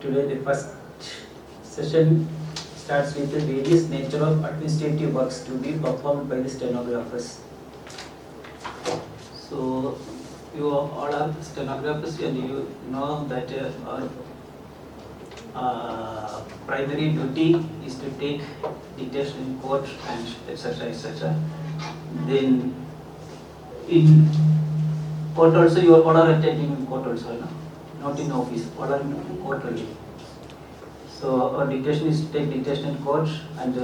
Today the first session starts with the various nature of administrative works to be performed by the stenographers. So you all are stenographers and you know that our primary duty is to take dictation in court and etc. etc. Then in court also you all are attending in court also, no? Not in office, all are in court only. So our dictation is to take dictation in court, and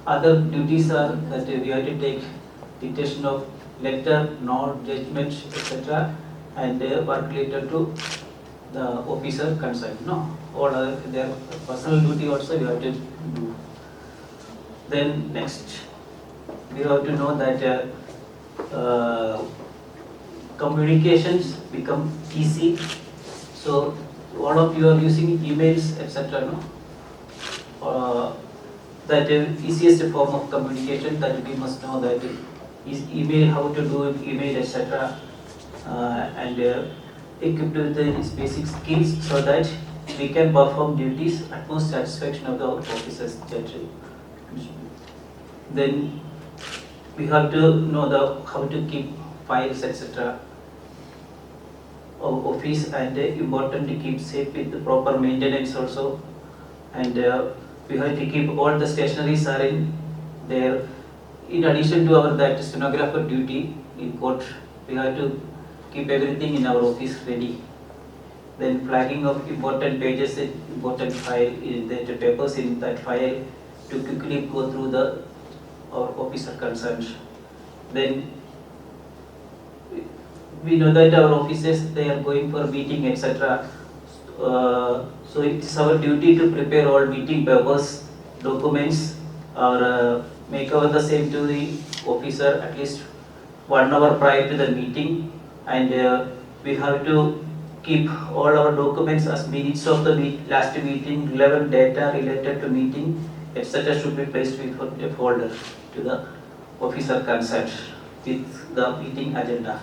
other duties are that we have to take dictation of letter, note, judgment, etc. and work related to the officer concerned. No, all other their personal duty also we have to do. Then next, we have to know that communications become easy. So all of you are using emails, etc. No, that easiest form of communication that we must know that is email, how to do it, email, etc. And equipped with these basic skills so that we can perform duties at most satisfaction of the officers. Then we have to know how to keep files, etc. of office, and important to keep safe with the proper maintenance also. And we have to keep all the stationaries are in there. In addition to our that stenographer duty in court, we have to keep everything in our office ready. Then flagging of important pages, important file, the papers in that file to quickly go through our officer concerned. Then we know that our officers, they are going for meeting, etc. So it's our duty to prepare all meeting papers, documents, or make over the same to the officer at least 1 hour prior to the meeting. And we have to keep all our documents as minutes of the last meeting, relevant data related to meeting, etc. should be placed with a folder to the officer concerned with the meeting agenda.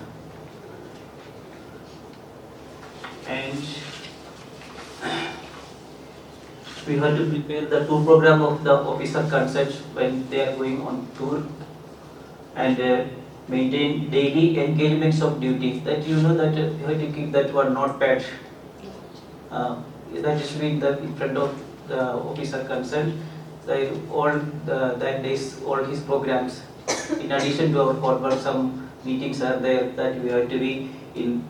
And we have to prepare the tour program of the officer concerned when they are going on tour, and maintain daily engagements of duty. That you know that you have to keep that one notepad. That is in front of the officer concerned. All that days, all his programs. In addition to our court work, some meetings are there that we have to be in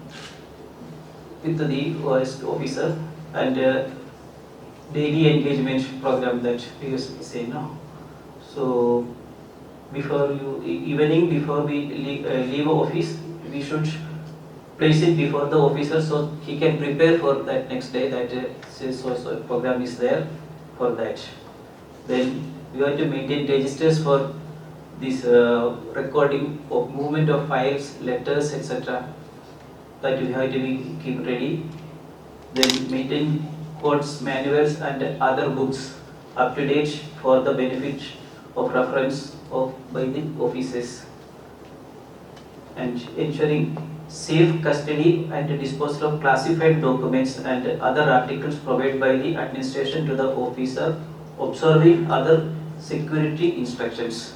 with the officer, and daily engagement program that we say now. So before before we leave office, we should place it before the officer so he can prepare for that next day, that so program is there for that. Then we have to maintain registers for this recording of movement of files, letters, etc. that we have to keep ready. Then maintain codes, manuals, and other books up to date for the benefit of reference by the officers. And ensuring safe custody and disposal of classified documents and other articles provided by the administration to the officer, observing other security instructions.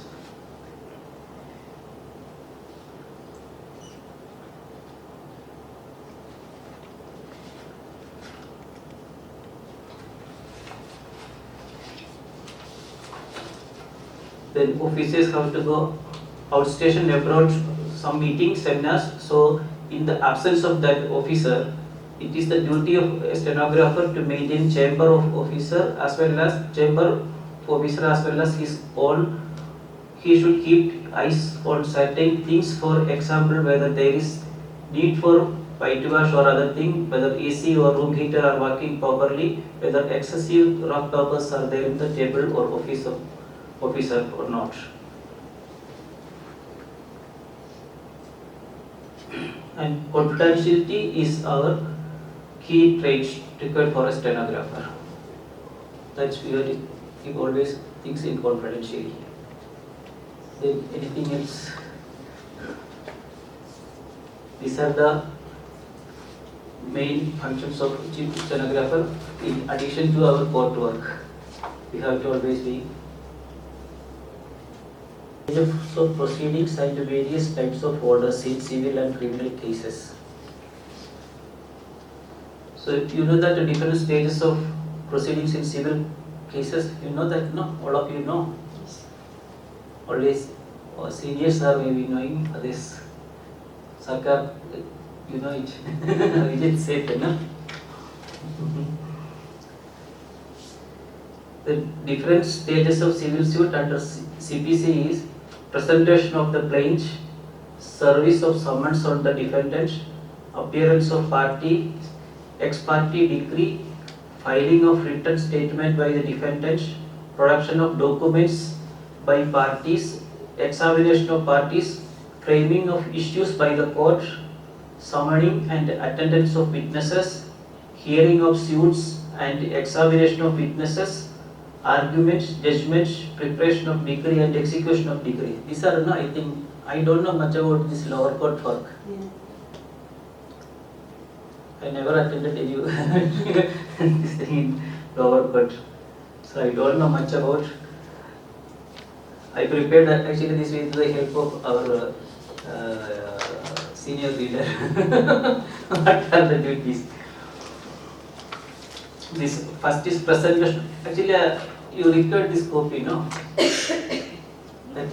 Then officers have to go outstation abroad, some meetings, seminars. So in the absence of that officer, it is the duty of a stenographer to maintain chamber of officer as well as chamber officer as well as his own. He should keep eyes on certain things. For example, whether there is need for white wash or other thing, whether AC or room heater are working properly, whether excessive rough papers are there in the table or office of officer or not. And confidentiality is our key trait required for a stenographer. That's we have to keep always things in confidentiality. Then anything else? These are the main functions of chief stenographer in addition to our court work. We have to always be so proceedings and various types of orders in civil and criminal cases. So you know that the different stages of proceedings in civil cases, you know that, no? All of you know. Always seniors are maybe knowing this. Sarkar, you know it. We didn't say it, no? The different stages of civil suit under CPC is presentation of the plaintiff, service of summons on the defendant, appearance of party, ex parte decree, filing of written statement by the defendant, production of documents by parties, examination of parties, framing of issues by the court, summoning and attendance of witnesses, hearing of suits and examination of witnesses, arguments, judgments, preparation of decree and execution of decree. These are, no, I think, I don't know much about this lower court work. Yeah. I never attended any this thing in lower court. So I don't know much about. I prepared actually this with the help of our senior leader. What are the duties? This first is presentation. Actually, you record this copy, no? That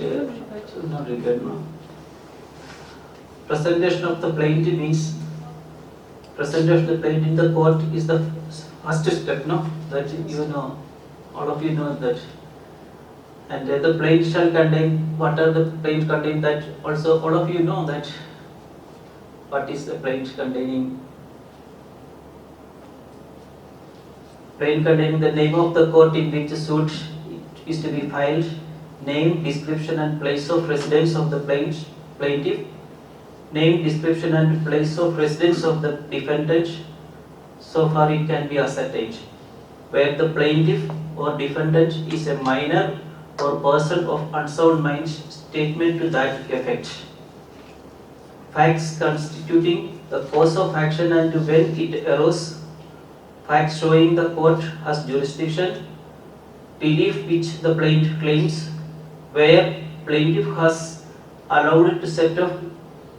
not record, no. Presentation of the plaintiff means presentation of the plaintiff in the court is the first step, no? That you know, all of you know that. And the plaintiff shall contain, what are the plaintiff contain, that also all of you know that. What is the plaintiff containing? Plaintiff containing the name of the court in which the suit is to be filed, name, description and place of residence of the plaintiff, name, description and place of residence of the defendant, so far it can be ascertained, where the plaintiff or defendant is a minor or person of unsound mind, statement to that effect. Facts constituting the cause of action and when it arose, facts showing the court has jurisdiction, relief which the plaintiff claims, where plaintiff has allowed to set up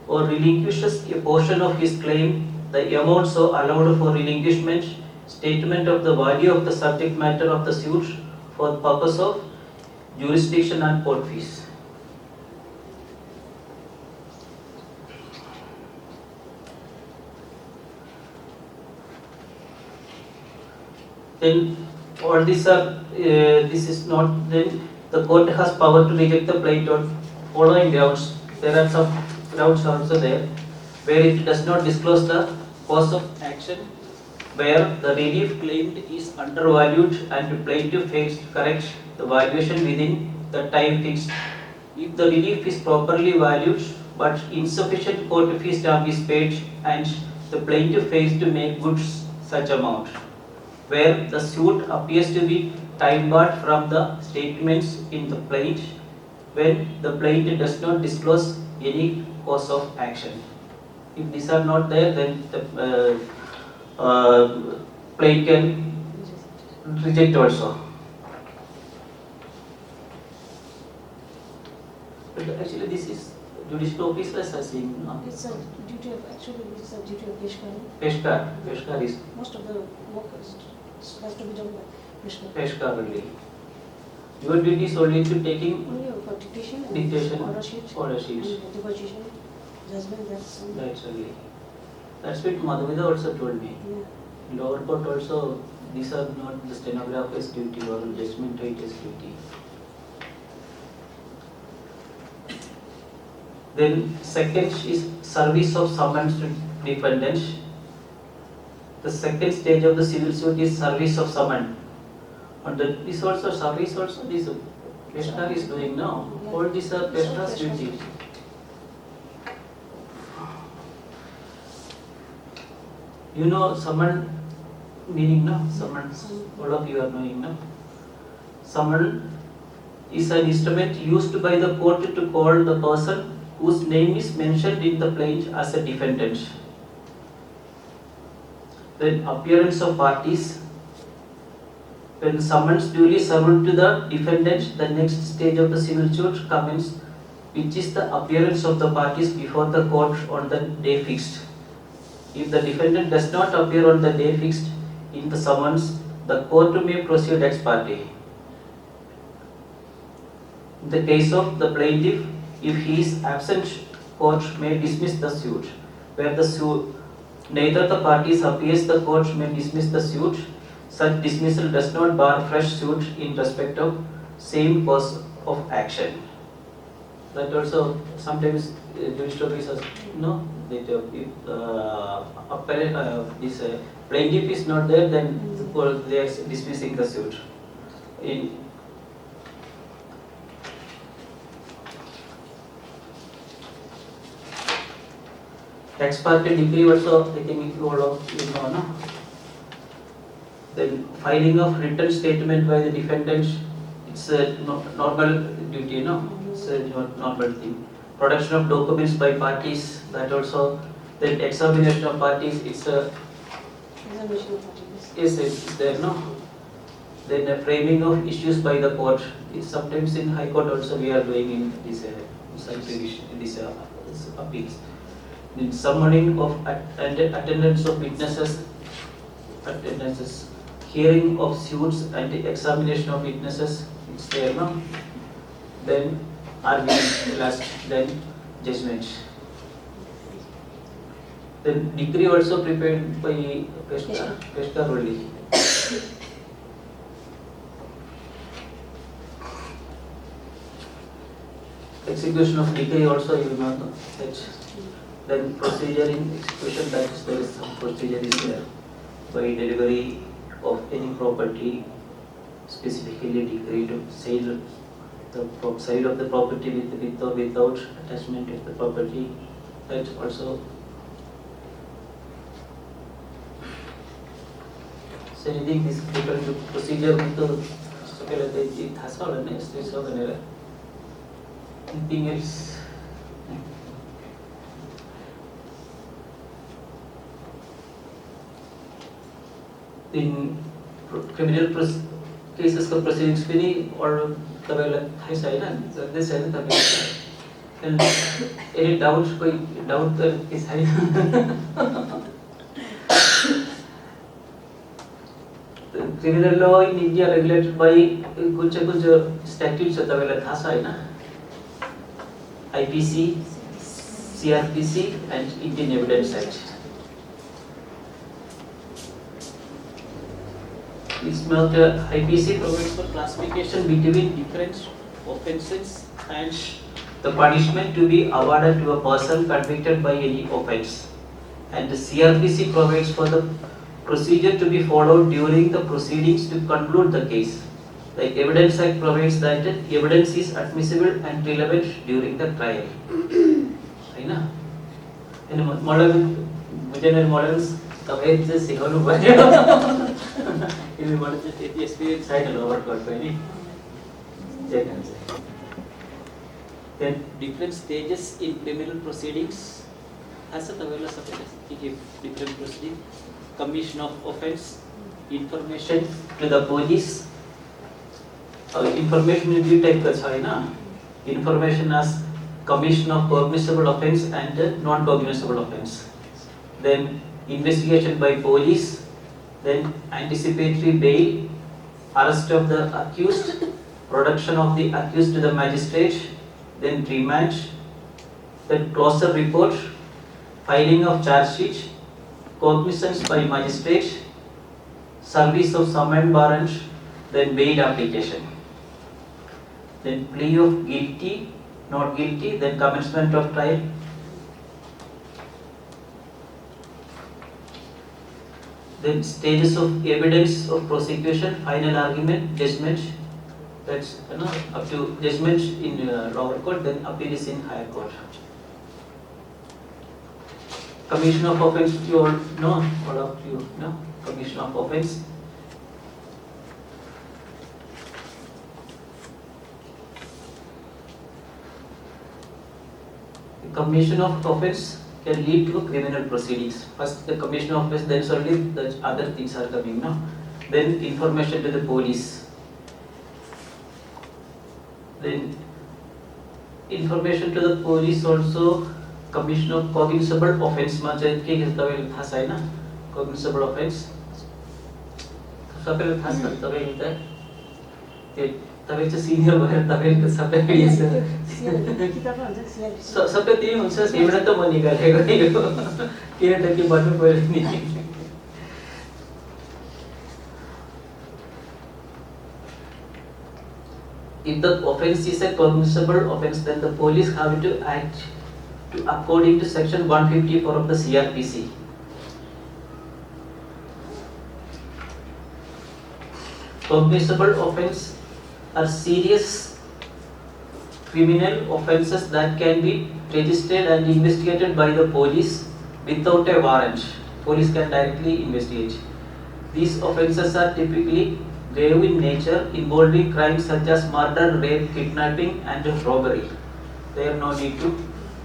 or relinquishes a portion of his claim, the amount so allowed for relinquishment, statement of the value of the subject matter of the suit for the purpose of jurisdiction and court fees. Then all these are, this is not, then the court has power to reject the plaintiff on following grounds. There are some grounds also there, where it does not disclose the cause of action, where the relief claimed is undervalued and the plaintiff fails to correct the valuation within the time fixed. If the relief is properly valued but insufficient court fee stamp is paid and the plaintiff fails to make good such amount, where the suit appears to be time barred from the statements in the plaintiff, when the plaintiff does not disclose any cause of action. If these are not there, then the plaintiff can reject also. But actually, this is judicial officers are saying, no? It's a duty of, actually, it's a duty of Peshkar. Peshkar is Most of the work has to be done by Peshkar. Peshkar only. Your duty is only to taking Only for dictation and dictation, order sheets, order sheets. and deposition, judgment, That's only. That's what Madhumida also told me. Yeah. Lower court also, these are not the stenographer's duty or judgment writer's duty. Then second is service of summons to defendant. The second stage of the civil suit is service of summons. And this also service also this Peshkar is doing now. All these are Peshkar's duty. You know summon meaning, no? Summon. All of you are knowing, no? Summon is an instrument used by the court to call the person whose name is mentioned in the plaintiff as a defendant. Then appearance of parties. When summons duly served to the defendant, the next stage of the civil suit commences, which is the appearance of the parties before the court on the day fixed. If the defendant does not appear on the day fixed in the summons, the court may proceed ex parte. In the case of the plaintiff, if he is absent, court may dismiss the suit. Where the suit, neither the parties appears, the court may dismiss the suit. Such dismissal does not bar fresh suit in respect of same cause of action. That also sometimes judicial officers that if this plaintiff is not there, then they are dismissing the suit. In ex parte decree also, I think you all know, no? Then filing of written statement by the defendant, it's a normal duty, no? It's a normal thing. Production of documents by parties, that also. Then examination of parties, it's a Examination of parties. yes, it's there, no? Then framing of issues by the court. It's sometimes in High Court also we are doing in this appeals. Then summoning of attendance of witnesses, hearing of suits and examination of witnesses, it's there, no? Then argument last, then judgment. Then decree also prepared by Registrar only. Execution of decree also you know that. Then procedure in execution, that is there is some procedure is there by delivery of any property specifically decreed to sale the sale of the property with or without attachment of the property, that also. So anything is different to procedure with the it has all an anything else. In criminal cases of proceedings or the high side and this and any doubt is high. Criminal law in India regulated by कुछ statutes होता है था side ना IPC, CRPC and Indian Evidence Act. It's not IPC provides for classification between different offences and the punishment to be awarded to a person convicted by any offence. And the CRPC provides for the procedure to be followed during the proceedings to conclude the case. The Evidence Act provides that evidence is admissible and relevant during the trial. है ना? इन मुझे ने models कभी से सिखाने पड़े. इन्हें models experience side lower कर पाए नहीं. जैसे then different stages in criminal proceedings. As a tawala sabta different proceeding, commission of offence, information to the police. Information will be type का है ना. Information as commission of cognizable offence and non-cognizable offence. Then investigation by police. Then anticipatory bail, arrest of the accused, production of the accused to the magistrate. Then remand. Then closer report, filing of charge sheet, cognizance by magistrate, service of summons warrant, then bail application. Then plea of guilty, not guilty, then commencement of trial. Then stages of evidence of prosecution, final argument, judgment. That's up to judgment in lower court, then appeal is in higher court. Commission of offence, you all know, all of you know, commission of offence. Commission of offence can lead to criminal proceedings. First the commission of offence, then only the other things are coming now. Then information to the police. Then information to the police also, commission of cognizable offence मा चाहिँ के तपाईलाई थाहा छ हैन, cognizable offence सबैलाई थाहा छ तपाईलाई त त्यो तपाईँ चाहिँ सिनियर भएर तपाईले त सबै सबै त्यही हुन्छ, त्यहीबाट त म निकालेको यो किन त के भन्नु पर्यो नि। If the offence is a cognizable offence, then the police have to act according to section 154 of the CRPC. Cognizable offence are serious criminal offences that can be registered and investigated by the police without a warrant. Police can directly investigate. These offences are typically grave in nature, involving crimes such as murder, rape, kidnapping, and robbery. There are no need to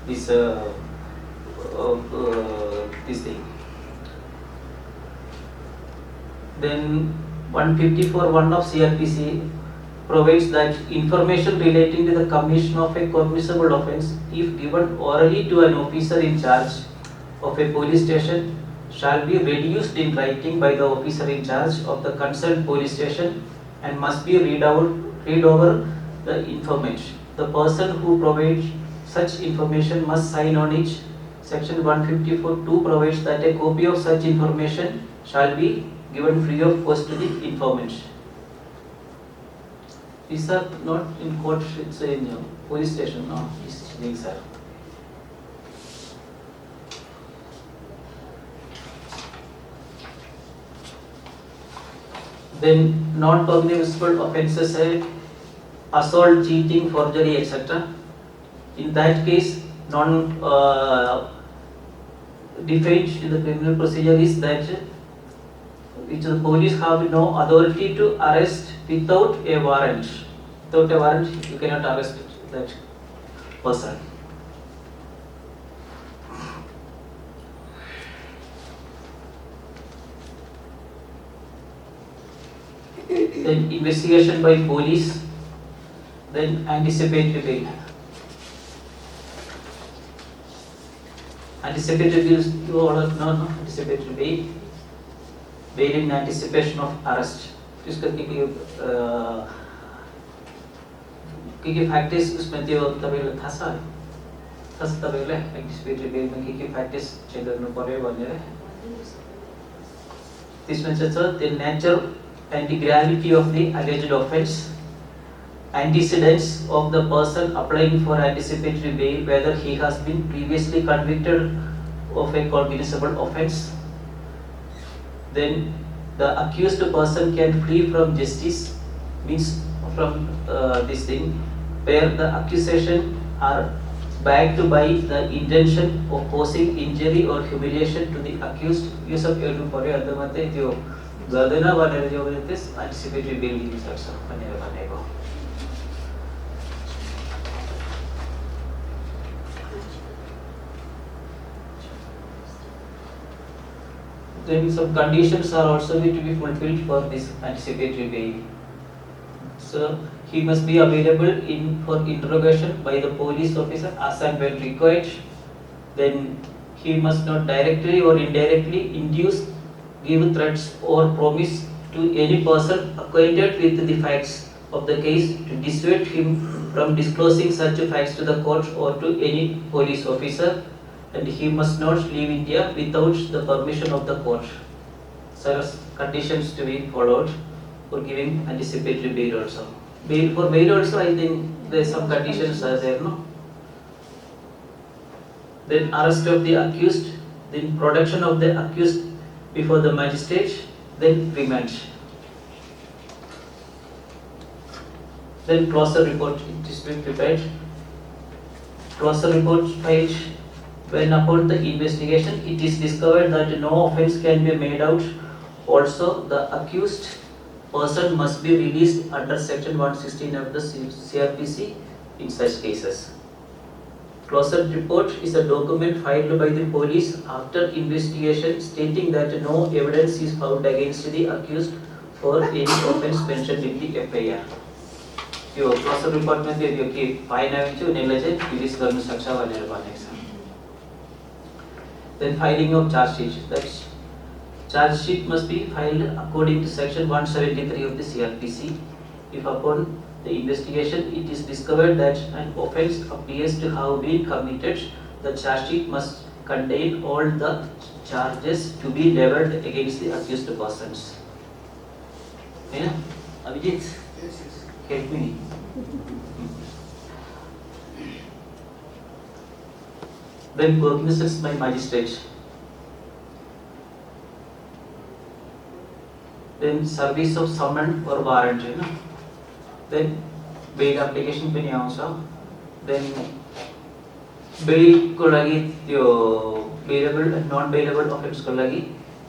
this thing. Then 154(1) of CRPC provides that information relating to the commission of a cognizable offence, if given orally to an officer in charge of a police station, shall be reduced in writing by the officer in charge of the concerned police station and must be read over the information. The person who provides such information must sign on it. Section 154(2) provides that a copy of such information shall be given free of cost to the informant. These are not in court, it's in police station, no, these things are. Then non-cognizable offences are assault, cheating, forgery, etc. In that case, defined in the criminal procedure is that which the police have no authority to arrest without a warrant. Without a warrant, you cannot arrest that person. Then investigation by police, then anticipatory bail. Anticipatory bail is anticipatory bail. Bail in anticipation of arrest. इसका के factors उसमें त्यो तपाईलाई थाहा छ तपाईलाई anticipatory bail मा के फैक्टर्स चेक गर्नु पर्यो भनेर त्यसमा चाहिँ छ the nature and the gravity of the alleged offence, antecedents of the person applying for anticipatory bail, whether he has been previously convicted of a cognizable offence. Then the accused person can flee from justice, means from this thing where the accusation are backed by the intention of causing injury or humiliation to the accused. यो सब हेर्नु पर्यो अन्त मात्रै त्यो गर्दैन भनेर जो भने त्यस एन्टिसिपेटरी बेल लिन सक्छ भनेर भनेको. Then some conditions are also to be fulfilled for this anticipatory bail. So he must be available for interrogation by the police officer as and when required. Then he must not directly or indirectly induce, give threats or promise to any person acquainted with the facts of the case to dissuade him from disclosing such facts to the court or to any police officer. And he must not leave India without the permission of the court. So conditions to be followed for giving anticipatory bail also. For bail also, I think there some conditions are there, no? Then arrest of the accused, then production of the accused before the magistrate, then remand. Then closer report is being prepared. Closer report filed. When upon the investigation it is discovered that no offence can be made out, also the accused person must be released under section 116 of the CRPC in such cases. Closet report is a document filed by the police after investigation stating that no evidence is found against the accused for any offence mentioned in the FIR. Yo closet report में दियो कि fine आएको छ उनीहरुले चाहिँ release गर्न सक्छ भनेर भनेको छ. Then filing of charge sheet. That charge sheet must be filed according to section 173 of the CRPC. If upon the investigation it is discovered that an offence appears to have been committed, the charge sheet must contain all the charges to be leveled against the accused persons. Yeah, Abhijit? Yes. Help me. Then cognizance by magistrate. Then service of summon or warrant, you know. Then bail application पनि आउँछ. Then bail को लागि त्यो bailable and non bailable offence को लागि.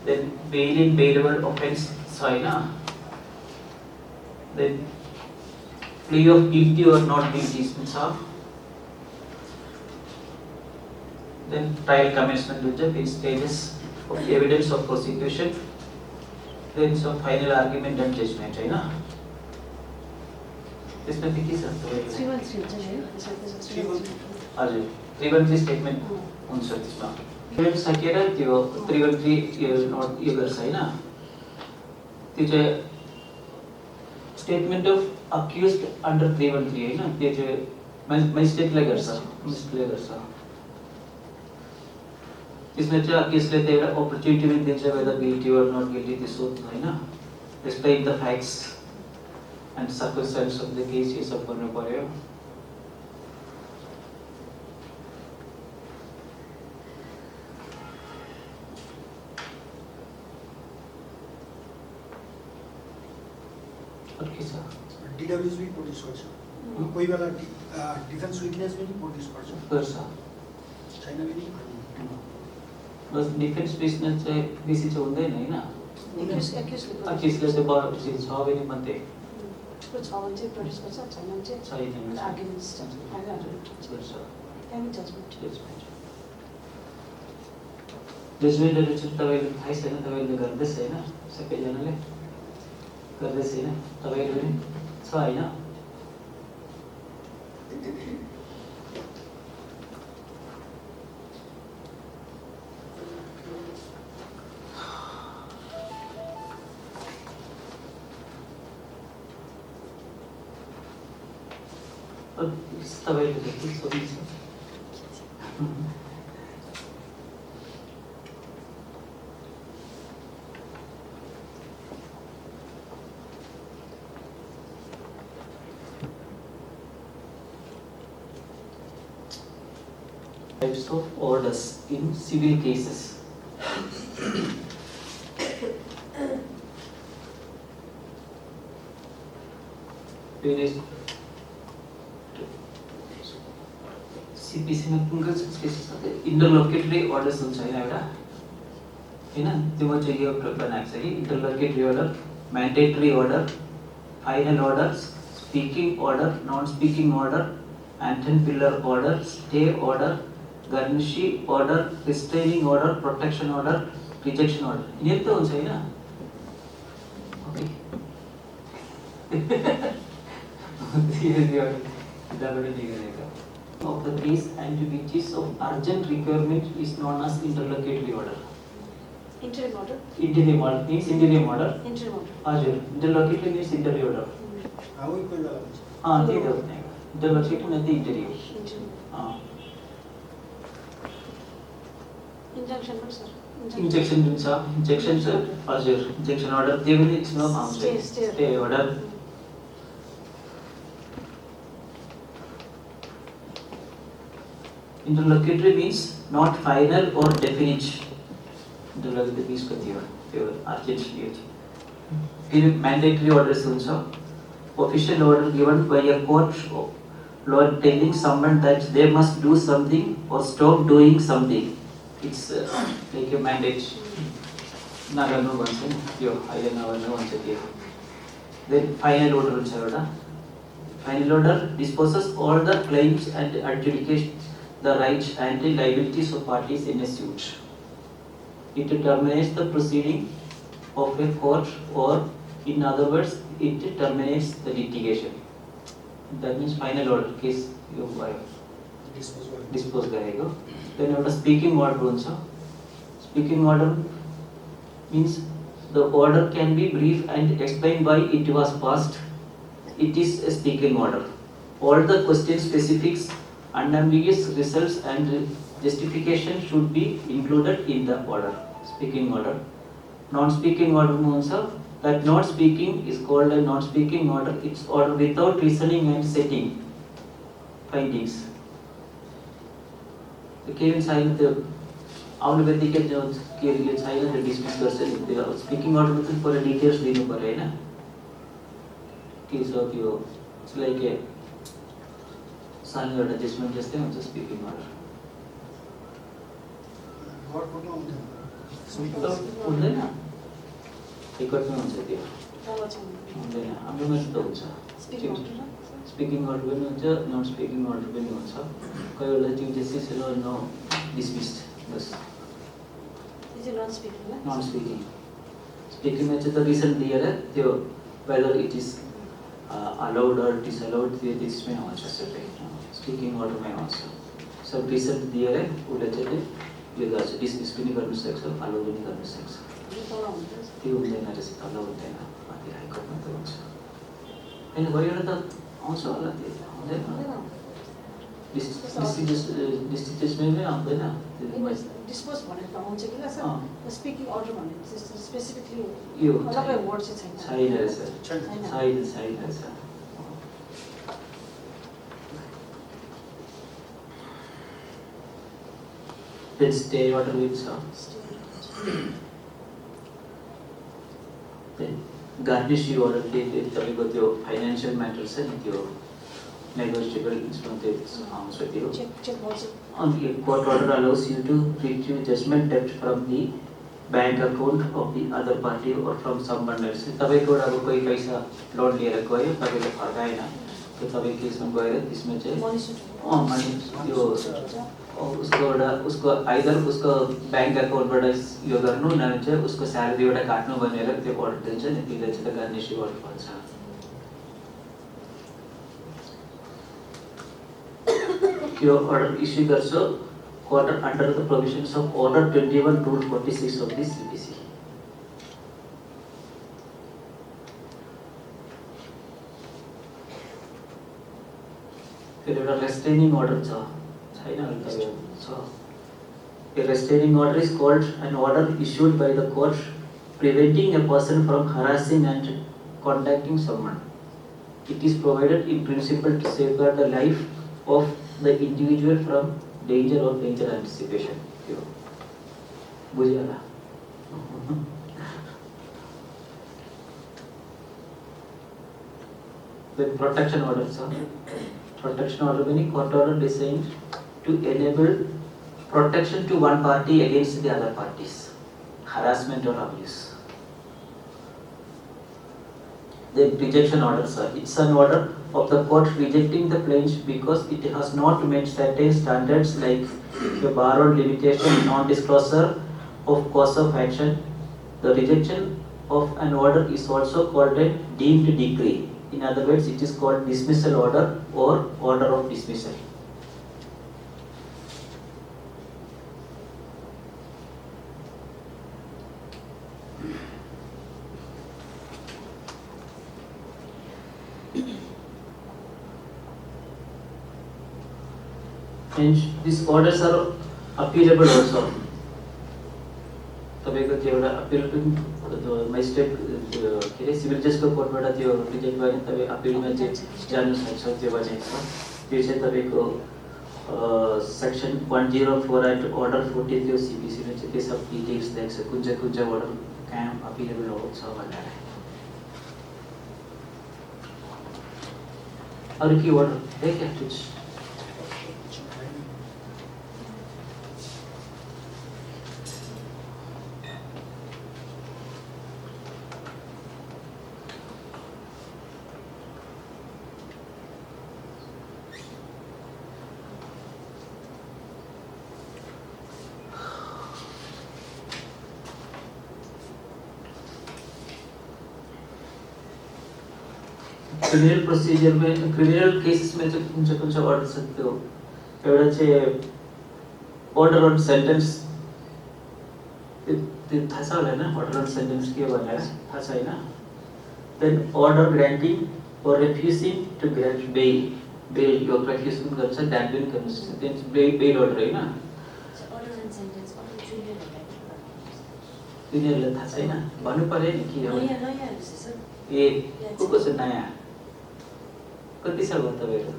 Then bail in bailable offence छैन. Then plea of guilty or not guilty छ. Then trial commencement हुन्छ, in stages of evidence of prosecution. Then some final argument and judgment, हैन. त्यसमा के छ? 313 हुन्छ नि हैन? हजुर, 313 स्टेटमेन्ट हुन्छ त्यसमा. स्टेटमेन्ट सकेर त्यो 313 यो नोट यो गर्छ हैन. त्यो चाहिँ स्टेटमेन्ट अफ accused under 313 हैन, त्यो चाहिँ म्याजिस्ट्रेटले गर्छ. त्यसमा चाहिँ accused ले एउटा अपर्च्युनिटी पनि दिन्छ whether guilty or not guilty त्यो सोध्नु हैन. Explain the facts and circumstances of the case यो सब गर्नु पर्यो. अर्कै छ. DWS भी प्रोड्यूस गर्छ. कोही बेला डिफेन्स विटनेस पनि प्रोड्यूस गर्छ. छैन पनि. बस डिफेन्स बिजनेस चाहिँ बेसी चाहिँ हुँदैन हैन. accused चाहिँ बरु छ पनि मात्रै. छ भने चाहिँ प्रोड्युस गर्छ, छैन भने चाहिँ आर्गुमेन्ट्स गर्छ. त्यहाँदेखि जजमेन्ट. जजमेन्टहरु चाहिँ तपाईले थाहै छैन, तपाईले गर्दैछ हैन, सबैजनाले गर्दैछ हैन, तपाईले पनि छ हैन. तपाईले के सोच्नुहुन्छ? Types of orders in civil cases. CPC में कुन केसेस आते हैं? इंटरलोकेटरी ऑर्डर्स हुन्छ हैन एउटा, हैन? त्यो चाहिँ यो बनाएको छ कि interlocutory order, mandatory order, final order, speaking order, non speaking order, Anton Piller order, stay order, garnishee order, restraining order, protection order, rejection order. यिनीहरु त हुन्छ हैन? Of the case and which is of urgent requirement is known as interlocutory order. Interim order. Interim order means interim order. Interim order. हजुर, interlocutory means interim order. How कोही बेला हुन्छ. त्यही त हो नि. Interlocutory means interim. Injunction पनि sir. Injection हुन्छ, injection sir. हजुर, injection order त्यो पनि यसमा आउँछ. Stay order. Interlocutory means not final or definite. Interlocutory means कति हो? त्यो urgent. फिर mandatory orders हुन्छ. Official order given by a court law telling someone that they must do something or stop doing something. It's like a mandate. नगर्नु भन्छ नि, त्यो अहिले नगर्नु भन्छ त्यो. Then final order हुन्छ एउटा. Final order disposes all the claims and the rights and liabilities of parties in a suit. It terminates the proceeding of a court, or in other words, it terminates the litigation. That means final order case you dispose garego. Then after speaking order also. Speaking order means the order can be brief and explain why it was passed. It is a speaking order. All the question specifics, unambiguous results and justification should be included in the order. Speaking order. Non-speaking order means that not speaking is called a non-speaking order. It's order without reasoning and setting findings. The Kevin silent the silent the dismiss person. Speaking order means for a details dinu pare na. Case of you, it's like a silent adjustment just on the speaking order. हुँदैन एकटमै हुन्छ त्यो हुँदैन हाम्रो त हुन्छ speaking order पनि हुन्छ none speaking order पनि हुन्छ कोही बेला चिफ जस्टिस नो डिसमिस्ड बस नन स्पिकिङ स्पिकिङमा चाहिँ त रिजन दिएर त्यो whether it is allowed or disallowed त्यो त्यसमै आउँछ सबै स्पिकिङ अर्डरमै आउँछ सब रिजन दिएर उसले चाहिँ यो गर्छ डिसमिस पनि गर्न सक्छ अलाउ पनि गर्न सक्छ त्यो हुँदैन रहेछ तल हुँदैन माथि हाइकोर्टमा त हुन्छ होइन गएर त आउँछ होला त्यो हुँदैन डिस्ट्रिक्ट जजमेन्टमै आउँदैन डिस्पोज भनेर त आउँछ कि सर स्पिकिङ अर्डर भन्ने स्पेसिफिकली यो अलग्गै वर्ड चाहिँ छैन रहेछ छैन रहेछ Then stay order with then garnish order तपाईँको त्यो फाइनेन्शियल म्याटर छ नि त्यो नेगोसिएबल इन्स्ट्रुमेन्ट आउँछ त्यो अनि court order allows you to retrieve judgment debt from the bank account of the other party or from someone else. तपाईँको अब कोही पैसा लोन लिएर गयो तपाईँले फर्काएन त्यो तपाईँ केसमा गएर त्यसमा चाहिँ मनी त्यो उसको आइदर उसको बैंक अकाउन्टबाट यो गर्नु न चाहिँ उसको स्यालेरीबाट काट्नु भनेर त्यो अर्डर दिन्छ नि त्यसले चाहिँ त गार्निसी अर्डर भन्छ यो अर्डर इस्यु गर्छ court under the provisions of order 21 rule 46 of this CPC फेरि एउटा रेस्ट्रेनिङ अर्डर छ A restraining order is called an order issued by the court preventing a person from harassing and contacting someone. It is provided in principle to safeguard the life of the individual from danger or danger anticipation. बुझिहाल्ला Then protection order छ protection order पनि court order designed to enable protection to one party against the other parties, harassment or abuse. Then rejection order, sir. It's an order of the court rejecting the plaintiff because it has not met certain standards like the bar or limitation, non-disclosure of cause of action. The rejection of an order is also called a deemed decree. In other words, it is called dismissal order or order of dismissal. And these orders are appealable also. तपाईको त्यो एउटा appeal त्यो magistrate के रे civil जजको कोर्टबाट त्यो reject भयो भने तपाई appealमा चाहिँ जानु सक्छ त्यो भनेको छ त्यो चाहिँ तपाईको section 104 and order 40 त्यो सीपीसी मा चाहिँ त्यो सब डिटेल्स देख्छ कुन चाहिँ order कहाँ appealable हुन्छ भनेर अरु के order देख्या तुझ क्रिमिनल प्रोसीजर में क्रिमिनल केसेस में जो कुछ ऑर्डर सकते हो एउटा चाहिँ order on sentence त्यो थाहा छ होला हैन order on sentence के भनेर थाहा छ हैन then order granting or refusing to grant bail yo refusing गर्छ grant पनि गर्न सक्छ then bail order Hahn order and sentence order junior तिनीहरुलाई थाहा छैन भन्नु पर्यो नि के हो नयाँ सर ए को छ नयाँ कति साल भयो तपाईहरु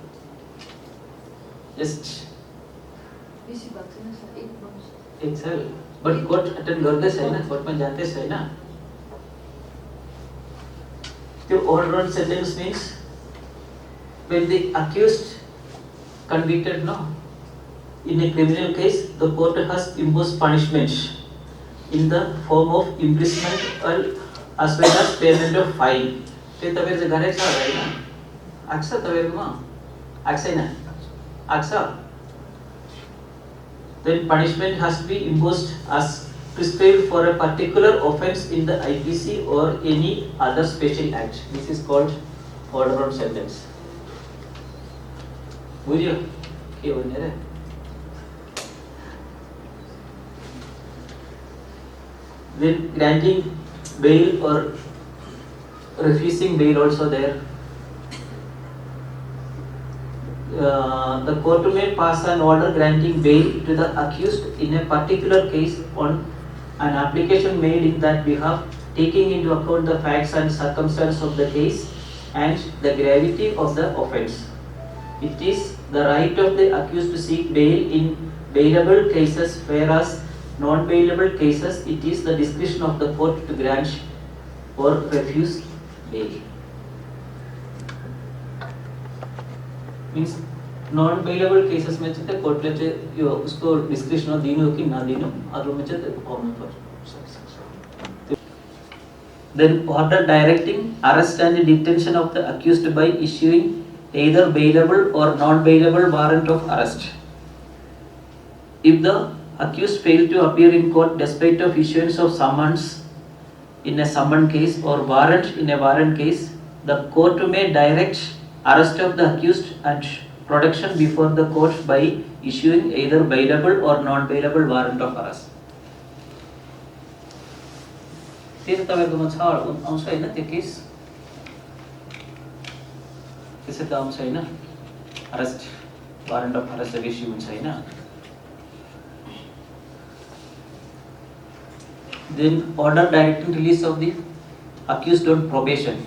जस्ट बेसी भएको छैन सर 8 months एक साल बट कोर्ट अटेन्ड गर्दै छैन कोर्टमा जाँदै छैन त्यो order on sentence means when the accused convicted no in a criminal case the court has imposed punishment in the form of imprisonment as well as payment of fine त्यो तपाईहरुले गरेछ होला हैन आक्छ तपाईहरुमा आक्छ हैन आक्छ then punishment has to be imposed as prescribed for a particular offence in the IPC or any other special act. This is called order on sentence. बुझ्यो के भन्ने रे then granting bail or refusing bail also there. The court may pass an order granting bail to the accused in a particular case on an application made in that behalf, taking into account the facts and circumstances of the case and the gravity of the offence. It is the right of the accused to seek bail in bailable cases, whereas non-bailable cases it is the discretion of the court to grant or refuse bail. Means non-bailable cases में चाहिँ कोर्टले चाहिँ यो उसको description दिनु हो कि नदिनु अरूमा चाहिँ त्यो पाउनु पर्छ then order directing arrest and detention of the accused by issuing either bailable or non-bailable warrant of arrest if the accused failed to appear in court despite of issuance of summons in a summon case or warrant in a warrant case the court may direct arrest of the accused and production before the court by issuing either bailable or non-bailable warrant of arrest. त्यो तपाईहरुकोमा छ आउँछ हैन त्यो case त्यसै त आउँछ हैन arrest warrant of arrest issue हुन्छ हैन then order directing release of the accused on probation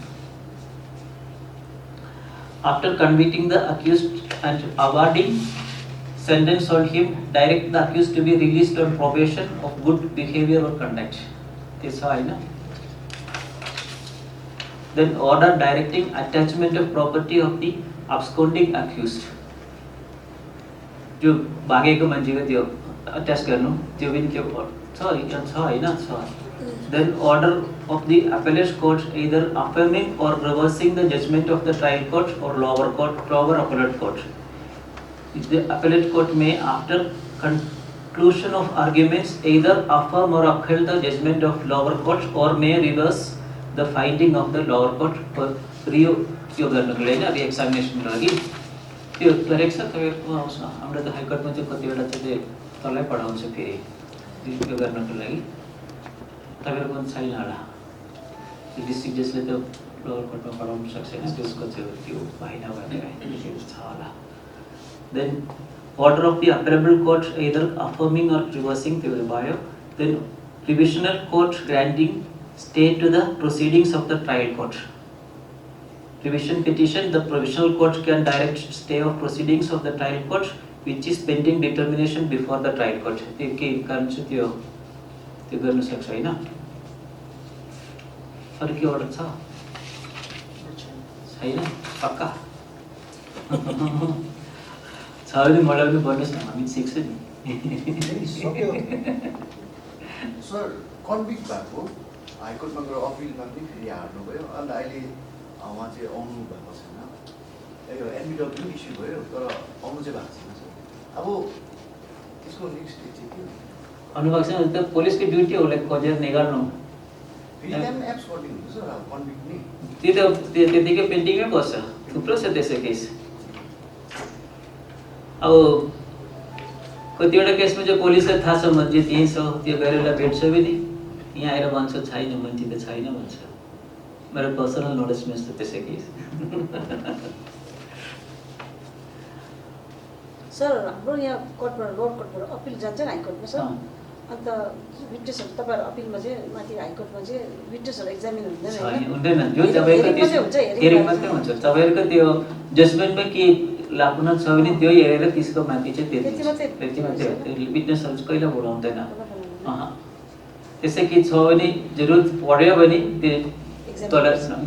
after convicting the accused and awarding sentence on him direct the accused to be released on probation of good behavior or conduct this is then order directing attachment of property of the absconding accused जो भागेको मान्छेको त्यो attach गर्नु त्यो पनि त्यो छ हैन छ then order of the appellate court either affirming or reversing the judgment of the trial court or lower appellate court. If the appellate court may after conclusion of arguments either affirm or uphold the judgment of lower court or may reverse the finding of the lower court for यो गर्नको लागि अब examination लागि त्यो correct छ तपाईहरुको आउँछ हाम्रो त हाई कोर्टमा चाहिँ कतिवटा चाहिँ तलै पढाउँछ फेरि यो गर्नको लागि तपाईहरुको छैन होला डिस्ट्रिक्ट जजले त लोअर कोर्टमा पढाउन सक्दैन त्यसको चाहिँ त्यो भएन भनेर छ होला then order of the appellable court either affirming or reversing त्यो भयो then provisional court granting stay to the proceedings of the trial court revision petition the provisional court can direct stay of proceedings of the trial court which is pending determination before the trial court त्यो के कारण छ त्यो गर्न सक्छ हैन अरु के order छ छैन पक्का छ भने मलाई पनि भन्नुस् न हामी सिक्छ नि सर कन्भिक्ट भएको हाई कोर्टमा गएर अपिलमा पनि फेरि हार्नु भयो अनि अहिले उहाँ चाहिँ आउनु भएको छैन यो एनबिडब्ल्यू इस्यु भयो तर आउनु चाहिँ भएको छैन सर अब त्यसको नेक्स्ट स्टेज चाहिँ के हो अनुभाग चाहिँ त पुलिसको ड्युटी हो लाइक खोजेर निकाल्नु फेरि त्यहाँ एप्स कटिङ हुन्छ सर अब कन्भिक्ट नि त्यो त त्यतिकै पेन्डिङमै बस्छ थुप्रो छ त्यसै केस अब कतिवटा केसमा चाहिँ पुलिसलाई थाहा छ मान्छे त्यहीँ छ त्यो गएर भेट्छ पनि यहाँ आएर भन्छ छैन मान्छे त छैन भन्छ मेरो पर्सनल नलेजमा यस्तो त्यसै केस सर हाम्रो यहाँ कोर्टबाट लोवर कोर्टबाट अपिल जान्छ नि हाइकोर्टमा सर अन्त विटनेसहरू तपाईँहरू अपिलमा चाहिँ माथि हाइकोर्टमा चाहिँ विटनेसहरू एक्जामिन हुँदैन हुँदैन यो तपाईँको हियरिङ मात्रै हुन्छ तपाईँहरूको त्यो जजमेन्टमा के लाग्नु छ भने त्यो हेरेर त्यसको माथि चाहिँ त्यति मात्रै हो विटनेसहरू चाहिँ कहिले बोलाउँदैन त्यसै के छ भने जरुरत पर्यो भने त्यो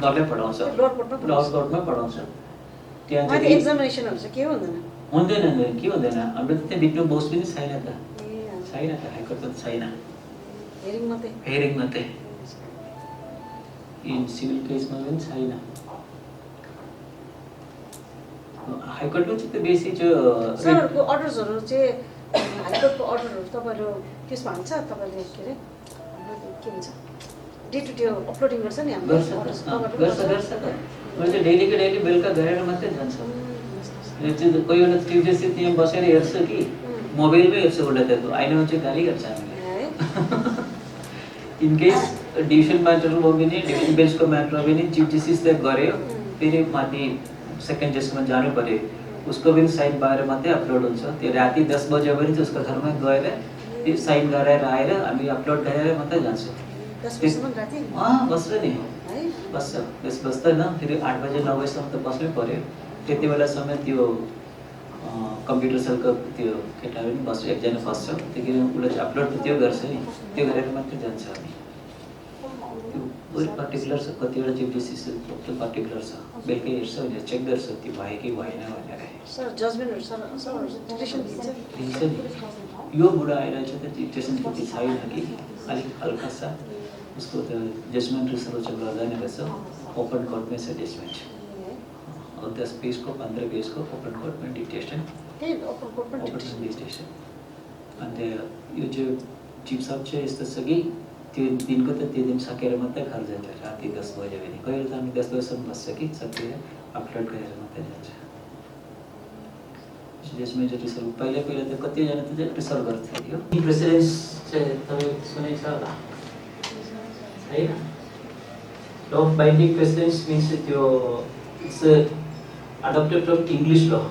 डरले पढाउँछ लोवर कोर्टमा पढाउँछ त्यहाँ चाहिँ एक्जामिनेसनहरू चाहिँ के हुँदैन के हुँदैन हाम्रो त्यहाँ बिट्नु बोस पनि छैन त हाइकोर्टमा छैन हेरिङ मात्रै इन सिभिल केसमा पनि छैन हाइकोर्टमा चाहिँ त्यो बेसी चाहिँ सरहरूको अर्डर्सहरू चाहिँ हाइकोर्टको अर्डरहरू तपाईँहरू त्यसमा हाल्छ तपाईँले के अरे के भन्छ डे टु डे अपलोडिङ गर्छ नि हाम्रो गर्छ मैले चाहिँ डेली बेलुका गरेर मात्रै जान्छ कोही बेला चिफ जस्टिस त्यहाँ बसेर हेर्छ कि मोबाइलमै हेर्छ उसलाई त आइनमा चाहिँ गाली गर्छ हामीले इन केस डिभिजन म्याटरमा पनि डिभिजन बेन्चको म्याटरमा पनि चिफ जस्टिसले गर्यो फेरि माथि सेकेन्ड जजमा जानु पर्यो उसको पनि साइन पाएर मात्रै अपलोड हुन्छ त्यो राति 10 बजे पनि चाहिँ उसको घरमा गएर त्यो साइन गराएर आएर हामी अपलोड गरेर मात्रै जान्छौँ बस्छ नि बस्छ त्यस बस्दैन फेरि 8 बजे 9 बजेसम्म त बस्नै पर्यो त्यति बेलासम्म त्यो कम्प्युटर सेलको त्यो केटाहरू पनि बस्छ एकजना बस्छ त्यही उसले चाहिँ अपलोड त्यो गर्छ नि त्यो गरेर मात्रै जान्छ हामी पर्टिकुलर छ कतिवटा चिफ जस्टिस त्यो पर्टिकुलर छ बेलुकै हेर्छ भनेर चेक गर्छ त्यो भयो कि भएन भनेर सर जजमेन्टहरु सर डिटेक्सन दिन्छ नि यो बुढा आएर चाहिँ त डिटेक्सन त्यति छैन कि अलिक हल्का छ उसको त जजमेन्ट रिसर्च गर्दैन रहेछ ओपन कोर्टमै छ जजमेन्ट 10 पेजको 15 पेजको ओपन कोर्टमा डिटेक्सन ओपन कोर्टमा डिटेक्सन अन्त यो चाहिँ चिफ साहब चाहिँ यस्तो छ कि त्यो दिनको त त्यो दिन सकेर मात्रै घर जान्छ राति 10 बजे भने कहिले त हामी 10 बजेसम्म बस्छ कि सकेर अपलोड गरेर मात्रै जान्छ जजमेन्ट रिसर्च पहिला त कतिजना त रिसर्च गर्थ्यो यो प्रेसिडेन्स चाहिँ तपाईँ सुनेको छ होला है law of binding precedence means त्यो it's adopted from English law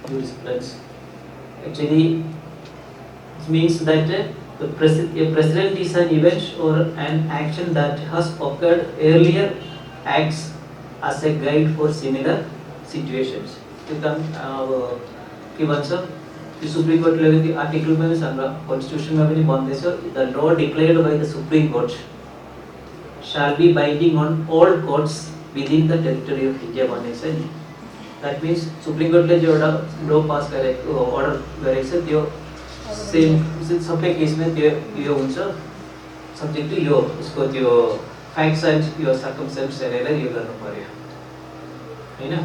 jurisprudence. Actually, it means that a precedent is an event or an action that has occurred earlier acts as a guide for similar situations. You can give answer. The Supreme Court level the article में भी Constitution में भी बंद है the law declared by the Supreme Court shall be binding on all courts within the territory of India बने से नहीं. That means Supreme Court ले जो law pass करे order करे से त्यो same सबके केस में त्यो हुन्छ subject to यो उसको त्यो facts and your circumstances हेरेर यो गर्नु पर्यो है ना.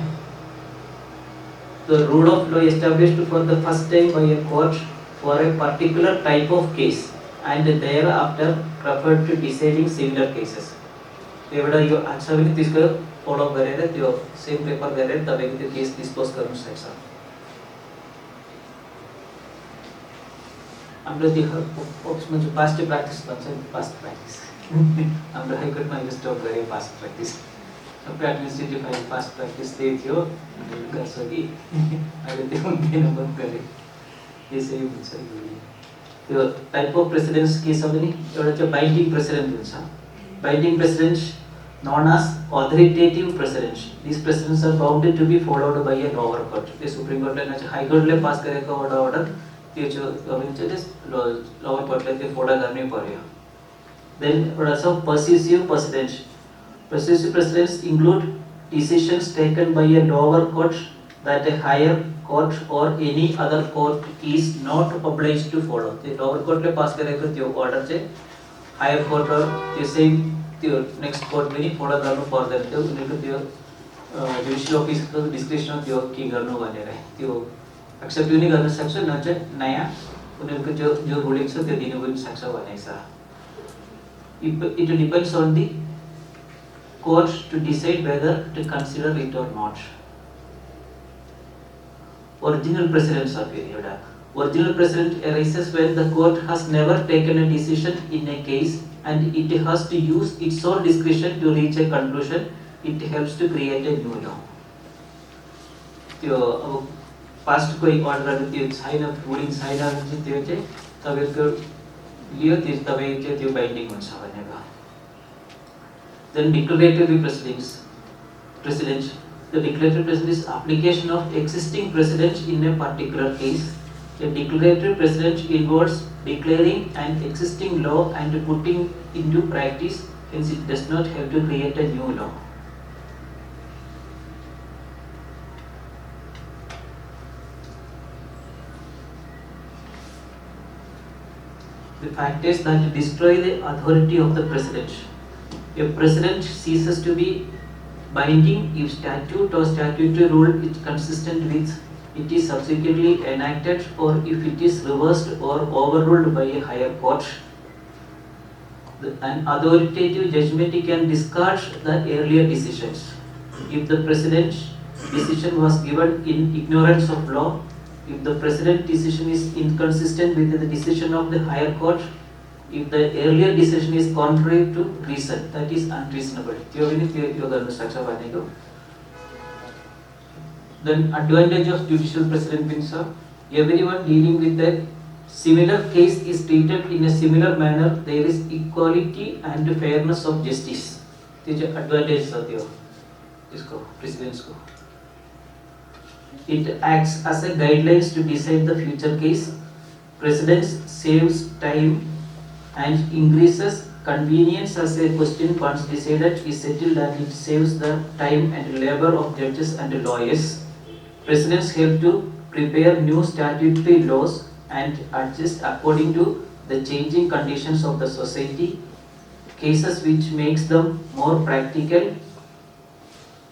The rule of law established for the first time by a court for a particular type of case and thereafter referred to deciding similar cases. एउटा यो answer पनि त्यसको फलो गरेर त्यो सेम पेपर गरेर तपाईको त्यो केस डिस्पोज गर्न सक्छ. हाम्रो त्यो पक्षमा चाहिँ पास्ट प्र्याक्टिस भन्छ नि पास्ट प्र्याक्टिस हाम्रो हाइकोर्टमा यो स्टप गरे पास्ट प्र्याक्टिस सबै एडमिनिस्ट्रेटिभ फाइल पास्ट प्र्याक्टिस त्यही थियो गर्छ कि अहिले त्यो हुँदैन बन्द गरे यसै हुन्छ. त्यो टाइप अफ प्रेसिडेन्स के छ भने एउटा चाहिँ बाइन्डिङ प्रेसिडेन्ट हुन्छ. Binding president known as authoritative precedents. These precedents are bound to be followed by a lower court. The Supreme Court ले High Court ले pass करेगा order त्यो जो lower court ले follow करनी पड़ेगा. Then also persuasive precedents. Persuasive precedents include decisions taken by a lower court that a higher court or any other court is not obliged to follow. The lower court ले pass करेगा त्यो order से higher court और त्यो same त्यो next court पनि फलो गर्नु पर्दैन. त्यो उनीहरुको त्यो जुडिशियल अफिसको डिस्क्रिप्सन त्यो के गर्नु भनेर त्यो एक्सेप्ट पनि गर्न सक्छ न चाहिँ नयाँ उनीहरुको जो रुलिङ छ त्यो दिनु पनि सक्छ भनेको छ. it depends on the court to decide whether to consider it or not. Original precedents are period. Original precedent arises when the court has never taken a decision in a case and it has to use its own discretion to reach a conclusion. It helps to create a new law. त्यो past कोई order त्यो छैन ruling छैन भने त्यो चाहिँ तपाईको लियो त्यो तपाईको चाहिँ त्यो बाइन्डिङ हुन्छ भनेको. Then declaratory precedents. The declaratory precedent is application of existing precedent in a particular case. A declaratory precedent involves declaring an existing law and putting into practice, hence it does not have to create a new law. The factors that destroy the authority of the precedent. A precedent ceases to be binding if statute or statutory rule is consistent with it is subsequently enacted or if it is reversed or overruled by a higher court. An authoritative judgment can discard the earlier decisions. If the precedent decision was given in ignorance of law, if the precedent decision is inconsistent with the decision of the higher court, if the earlier decision is contrary to reason, that is unreasonable. Then advantage of judicial precedent means everyone dealing with a similar case is treated in a similar manner. There is equality and fairness of justice. These are advantages of this precedents. It acts as a guidelines to decide the future case. Precedents saves time and increases convenience as a question once decided is settled and it saves the time and labor of judges and lawyers. Precedents help to prepare new statutory laws and adjust according to the changing conditions of the society, cases which makes them more practical,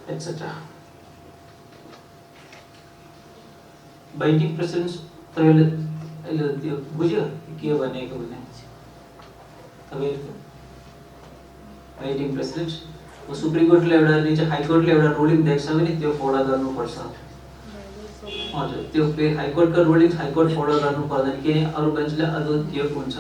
etc. Binding precedents बुझ्यो के भनेको भने तपाईहरुको binding president हो supreme कोर्टले एउटा निचे high कोर्टले एउटा ruling दिएको छ भने त्यो फलो गर्नुपर्छ हजुर त्यो फेरि हाई कोर्टको रुलिङ हाई कोर्ट फलो गर्नु पर्दैन किन अरु बेन्चले अरु त्यो हुन्छ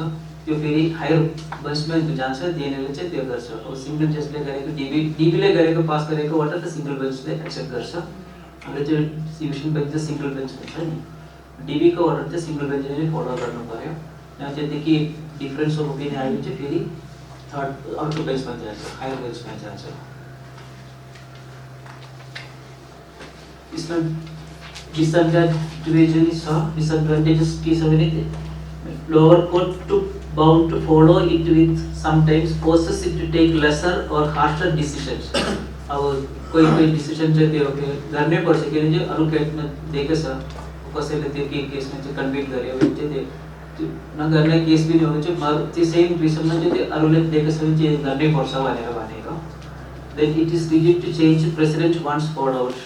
त्यो फेरि हायर बेन्चमा जान्छ दिनेले चाहिँ त्यो गर्छ अब सिंगल जजले गरेको डीबीले गरेको पास गरेको वाट त सिंगल बेन्चले एक्सेप्ट गर्छ हाम्रो चाहिँ डिभिजन बेन्च चाहिँ सिंगल बेन्च हुन्छ नि डीबी को अर्डर चाहिँ सिंगल बेन्चले नै फलो गर्नु पर्यो यहाँ चाहिँ देखि डिफरेन्स अफ ओपिनियन आयो चाहिँ फेरि थर्ड अर्को बेन्चमा जान्छ हायर बेन्चमा जान्छ यसमा disadvantages के छ भने lower court to bound to follow it with sometimes forces it to take lesser or harsher decisions. अब कोही डिसिजन चाहिँ त्यो गर्नै पर्छ किनकि अरु केसमा देखेको छ कसैले त्यो केसमा चाहिँ कन्भिक्ट गर्यो भने चाहिँ त्यो नगर्ने केस पनि हो चाहिँ त्यो सेम रिजनमा चाहिँ त्यो अरुले देखेको छ भने चाहिँ गर्नै पर्छ भनेर भनेको then it is rigid to change precedent once followed out.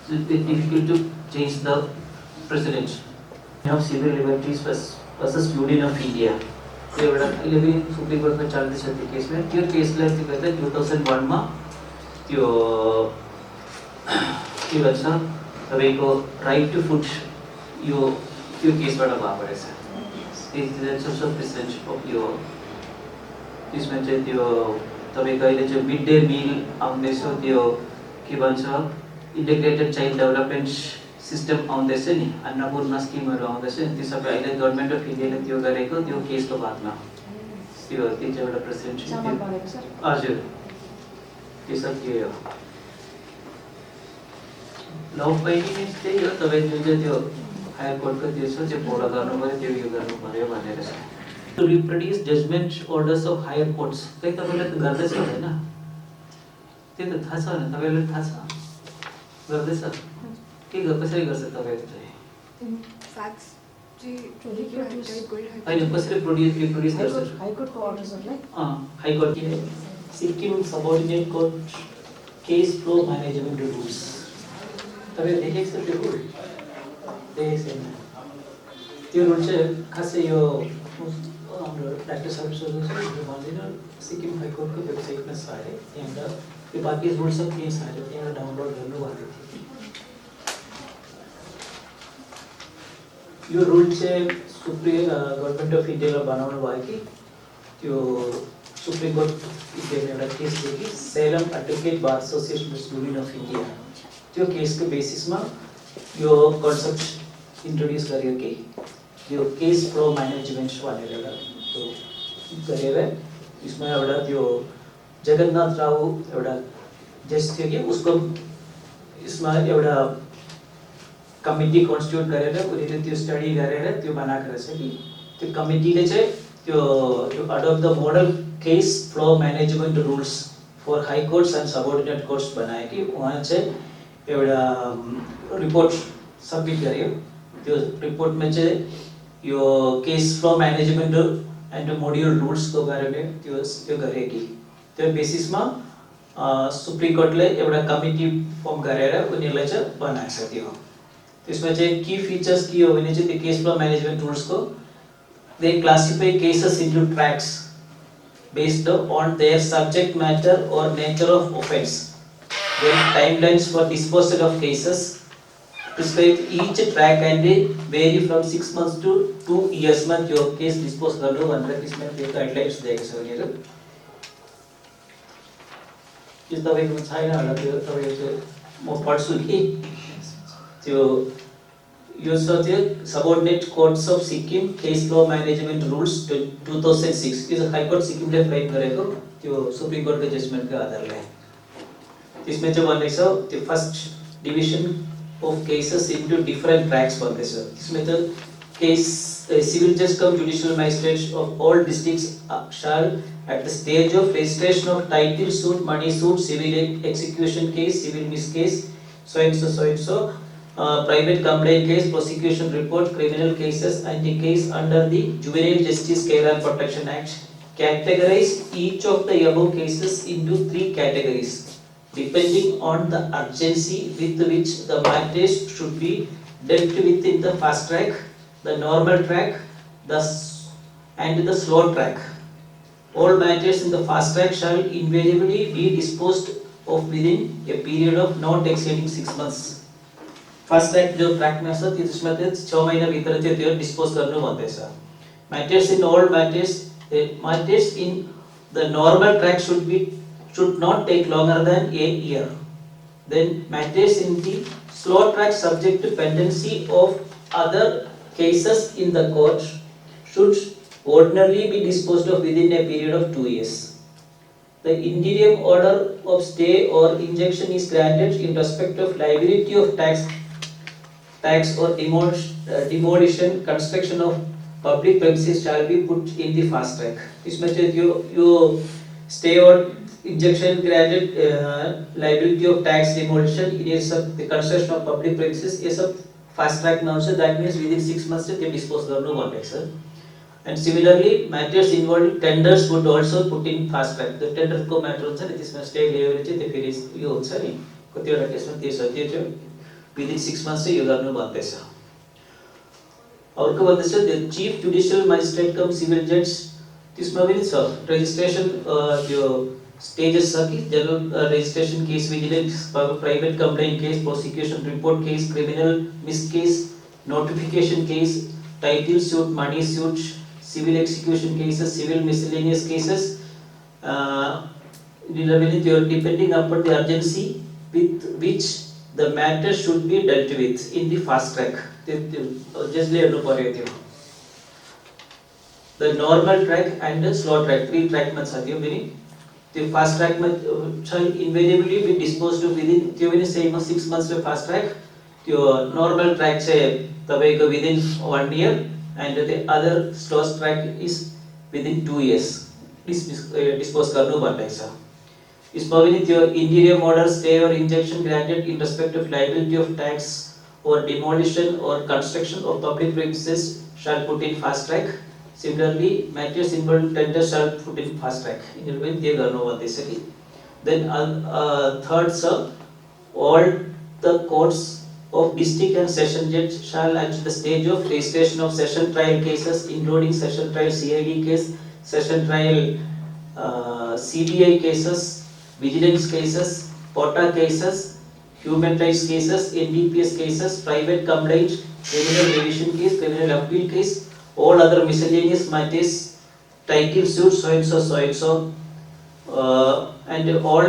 So it is difficult to change the precedent. Of civil liberties versus Union of India. त्यो एउटा अहिले पनि सुप्रिम कोर्टमा चल्दैछ त्यो केसमा त्यो केसलाई चाहिँ गर्दा 2001 मा त्यो के भन्छ तपाईको राइट टु फुड यो त्यो केसबाट भएको रहेछ इज अफ प्रेसिडेन्ट अफ यो त्यसमा चाहिँ त्यो तपाईको अहिले चाहिँ मिड डे मिल आउँदैछ त्यो के भन्छ इन्टिग्रेटेड चाइल्ड डेभलपमेन्ट सिस्टम आउँदैछ नि अन्नपूर्ण स्किमहरु आउँदैछ नि त्यो सबै अहिले गभर्नमेन्ट अफ इन्डियाले त्यो गरेको त्यो केसको बादमा त्यो चाहिँ एउटा प्रेसिडेन्ट सामान बनेको छ हजुर त्यो सब के हो ल बाइन्डिङ चाहिँ हो तपाई जुन चाहिँ त्यो हायर कोर्टको त्यो छ त्यो फलो गर्नु पर्यो त्यो यो गर्नु पर्यो भनेर छ to reproduce judgment orders of higher courts कही तपाईले त गर्दै छ हैन त्यो त थाहा छ हैन तपाईले थाहा छ गर्दै छ के कसरी गर्छ तपाईहरु चाहिँ फ्याक्स चाहिँ हैन कसरी रिप्रोड्युस गर्छ हाई कोर्टको अर्डर्सहरुलाई हाई कोर्ट के Sikkim subordinate court case flow management rules तपाईले देखेको छ त्यो रुल देखेको छैन त्यो रुल चाहिँ खासै यो हाम्रो डाक्टर साहबसँग चाहिँ भन्दिन सिक्किम हाइकोर्टको वेबसाइटमा सारे त्यहाँबाट यो बाँकी रुल सब त्यहीँ सारे त्यहाँबाट डाउनलोड गर्नु भन्दै थियो। यो रुल चाहिँ गभर्मेन्ट अफ इन्डियाले बनाउनु भयो कि त्यो सुप्रिम कोर्ट इन्डियामा एउटा केस थियो कि Salem advocate bar association women of India, त्यो केसको बेसिसमा यो कन्सेप्ट इन्ट्रोड्युस गर्यो कि यो केस फ्लो म्यानेजमेन्ट भनेर एउटा त्यो गरेर यसमा एउटा त्यो जगन्नाथ राव एउटा जज थियो कि उसको यसमा एउटा कमिटी कन्स्टिट्युट गरेर उनीहरूले त्यो स्टडी गरेर त्यो बनाएको रहेछ कि त्यो कमिटीले चाहिँ त्यो adopt the model case flow management rules for high courts and subordinate courts बनायो कि उहाँ चाहिँ एउटा रिपोर्ट सबमिट गर्यो। त्यो रिपोर्टमा चाहिँ यो case flow management and module रुल्सको बारेमा त्यो गरे कि त्यो बेसिसमा सुप्रिम कोर्टले एउटा कमिटी फर्म गरेर उनीहरूलाई चाहिँ बनाएको छ। त्यसमा चाहिँ की फिचर्स के हो भने चाहिँ त्यो केस फ्लो म्यानेजमेन्ट रुल्सको they classify cases into tracks based on their subject matter और nature of offence, then timelines for disposal of cases prescribe each track and vary from 6 months to 2 years मा त्यो case dispose गर्नु भनेर त्यसमा त्यो guidelines दिएको छ उनीहरू। यो तपाईँको छैन होला, त्यो तपाईँको चाहिँ म पढ्छु कि त्यो यो छ त्यो subordinate courts of Sikkim case flow management rules 2006, यो चाहिँ हाइकोर्ट सिक्किमले फ्रेम गरेको त्यो सुप्रिम कोर्टको जजमेन्टको आधारले। त्यसमा चाहिँ भनेको छ त्यो first division of cases into different tracks भन्दैछ। त्यसमा त case civil judge cum judicial magistrates of all districts shall at the stage of registration of title suit, money suit, civil execution case, civil miss case, so and so, private complaint case, prosecution report, criminal cases and the case under the Juvenile Justice Care and Protection Act categorize each of the above cases into 3 categories depending on the urgency with which the matters should be dealt with in the fast track, the normal track, and the slow track. All matters in the fast track shall invariably be disposed of within a period of not exceeding 6 months. Fast track जो track में छ त्यसमा चाहिँ 6 महिना भित्र चाहिँ त्यो dispose गर्नु भन्दैछ। Matters in all matters in the normal track should not take longer than a year. Then matters in the slow track subject to pendency of other cases in the court should ordinarily be disposed of within a period of 2 years. The interim order of stay or injunction is granted in respect of liability of tax or demolition, construction of public premises shall be put in the fast track. इसमें जो stay or injunction granted, liability of tax, demolition, it is the construction of public premises, ये सब fast track में आउँछ। That means within 6 months से त्यो dispose गर्नु भनेको छ। And similarly, matters involving tenders would also put in fast track. The tender को matter हुन्छ नि त्यसमा stay लियो भने चाहिँ त्यो फेरि यो हुन्छ नि कतिवटा केसमा त्यो छ, त्यो चाहिँ within 6 months चाहिँ यो गर्नु भन्दैछ। अर्को भन्दैछ the chief judicial magistrate cum civil judge, त्यसमा पनि छ registration त्यो stages छ कि general registration case, vigilance, private complaint case, prosecution report case, criminal miss case, notification case, title suit, money suit, civil execution cases, civil miscellaneous cases, depending upon the urgency with which the matter should be dealt with in the fast track. Just लेर्नु पर्यो त्यो। The normal track and the slow track, 3 track मा छ त्यो पनि। त्यो fast track मा shall invariably be disposed of within, त्यो पनि same 6 months में fast track, त्यो normal track चाहिँ तपाईको within 1 year and the other slow track is within 2 years dispose गर्नु भनेको छ। यसमा पनि त्यो interim order, stay or injunction granted in respect of liability of tax or demolition or construction of public premises shall put in fast track. Similarly, matters involving tender shall put in fast track. In when they are no Then third, sir, all the courts of district and session judge shall at the stage of registration of session trial cases, including session trial CID case, session trial CBI cases, vigilance cases, POTA cases, human rights cases, NDPS cases, private complaint, criminal revision case, criminal appeal case, all other miscellaneous matters, title suit so and so, and all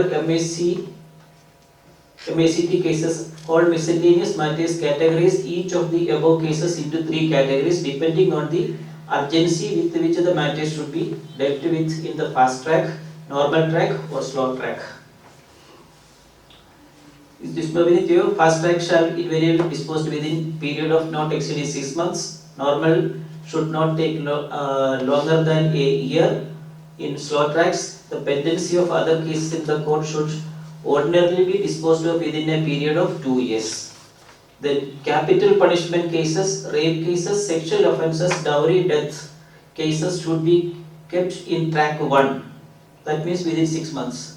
MACT cases, all miscellaneous matters categories each of the above cases into 3 categories depending on the urgency with which the matters should be dealt with in the fast track, normal track or slow track. This fast track shall invariably be disposed within period of not exceeding 6 months. Normal should not take longer than a year. In slow tracks, the pendency of other cases in the court should ordinarily be disposed of within a period of 2 years. Then capital punishment cases, rape cases, sexual offences, dowry, death cases should be kept in track 1. That means within 6 months.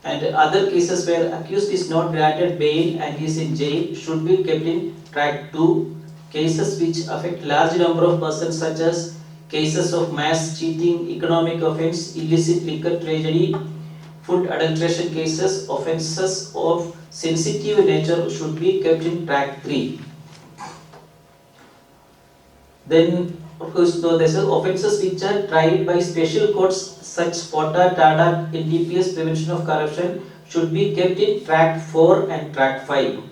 And other cases where accused is not granted bail and is in jail should be kept in track 2. Cases which affect large number of persons such as cases of mass cheating, economic offence, illicit liquor tragedy, food adulteration cases, offences of sensitive nature should be kept in track 3. Then of course there's offences which are tried by special courts such POTA, TADA, NDPS, prevention of corruption should be kept in track 4 and track 5.